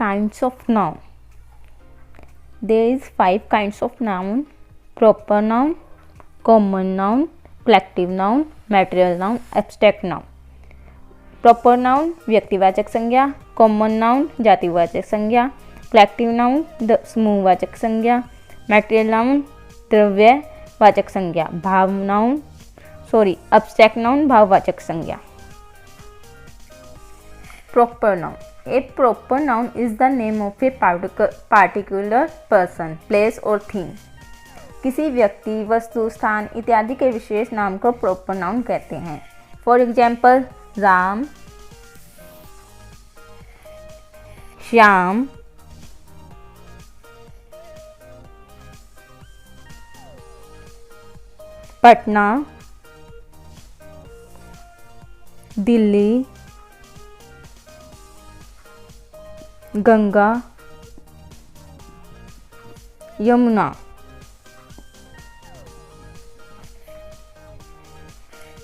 kinds of noun. There is 5 kinds of noun: proper noun, common noun, collective noun, material noun, abstract noun. Proper noun व्यक्तिवाचक संज्ञा, common noun जातिवाचक संज्ञा, collective noun समूहवाचक संज्ञा, material noun द्रव्यवाचक संज्ञा, abstract noun भाववाचक संज्ञा. Proper noun. A proper noun is the name of a particular person, place or thing. किसी व्यक्ति, वस्तु, स्थान इत्यादि के विशेष नाम को प्रॉपर नाउन कहते हैं. For example, Ram, Shyam, Patna, Delhi, Ganga, Yamuna.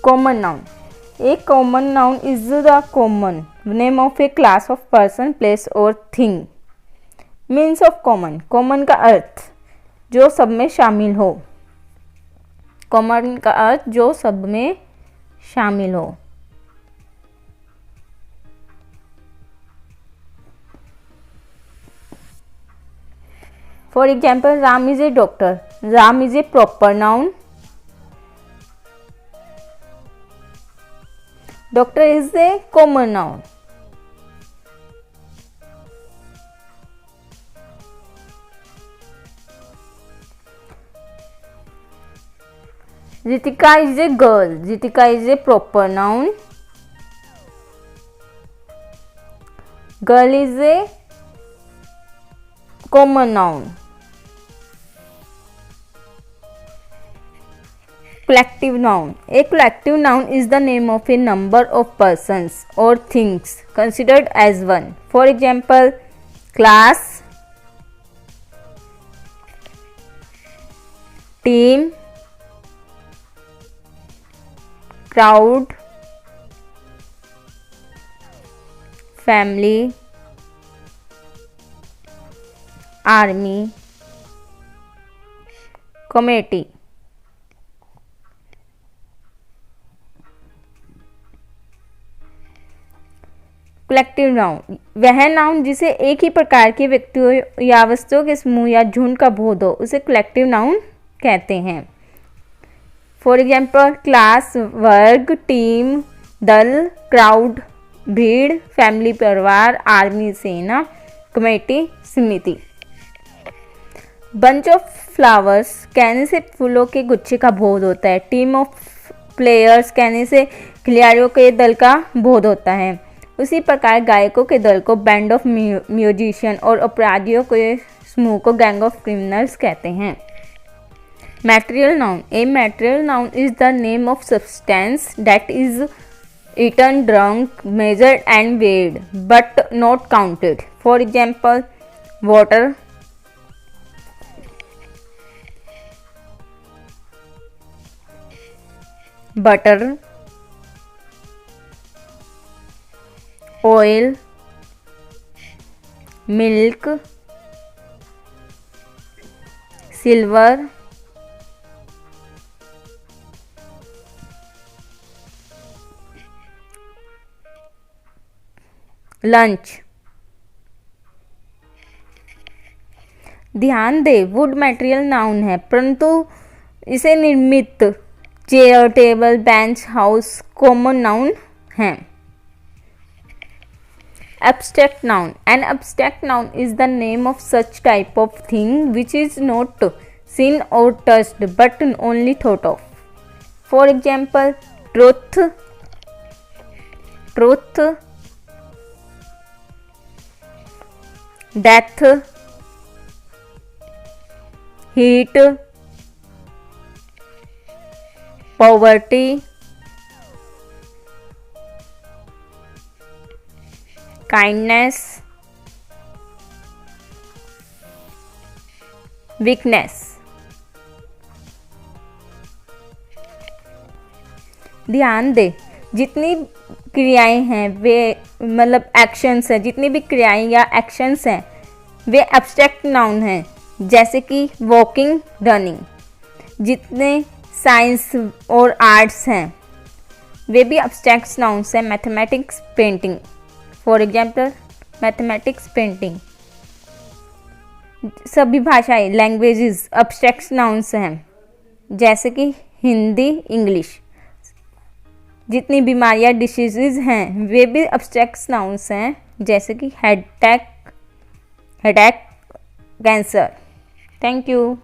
Common noun. A common noun is the common name of a class of person, place or thing. Means of common. Common का अर्थ जो सब में शामिल हो. Common का अर्थ जो सब में शामिल हो. For example, Ram is a doctor. Ram is a proper noun. Doctor is a common noun. Ritika is a girl. Ritika is a proper noun. Girl is a common noun. Collective noun. A collective noun is the name of a number of persons or things considered as one. For example, class, team, crowd, family, army, committee. Collective noun वह noun जिसे एक ही प्रकार के व्यक्तियों या वस्तुओं के समूह या झुंड का बोध हो उसे कलेक्टिव नाउन कहते हैं. फॉर एग्जाम्पल, क्लास वर्ग, टीम दल, क्राउड भीड़, फैमिली परिवार, आर्मी सेना, कमेटी समिति. बंच ऑफ फ्लावर्स कहने से फूलों के गुच्छे का बोध होता है. टीम ऑफ प्लेयर्स कहने से खिलाड़ियों के दल का बोध होता है. उसी प्रकार गायकों के दल को बैंड ऑफ म्यूजिशियन और अपराधियों के समूह को गैंग ऑफ क्रिमिनल्स कहते हैं. Material noun. A material noun is the name of substance that is eaten, drunk, measured and weighed but not counted. For example, water, butter, oil, milk, silver, lunch. ध्यान दे, wood material noun है परंतु इसे निर्मित chair, table, bench, house common noun हैं. Abstract noun. An abstract noun is the name of such type of thing which is not seen or touched but only thought of. For example, truth, death, heat, poverty, kindness, weakness. ध्यान दे, जितनी क्रियाएं हैं वे मतलब actions हैं, जितनी भी क्रियाएं या एक्शंस हैं वे एब्स्ट्रैक्ट नाउन हैं, जैसे कि वॉकिंग, रनिंग। जितने साइंस और आर्ट्स हैं वे भी एब्स्ट्रैक्ट नाउन्स हैं। Mathematics, painting, for example mathematics, painting. सभी भाषाएं, लैंग्वेजेस एब्स्ट्रैक्ट नाउन्स हैं, जैसे कि हिंदी, इंग्लिश। जितनी बीमारियां, डिसीजेज हैं वे भी एब्स्ट्रैक्ट नाउन्स हैं, जैसे कि हेडेक, कैंसर। Thank you.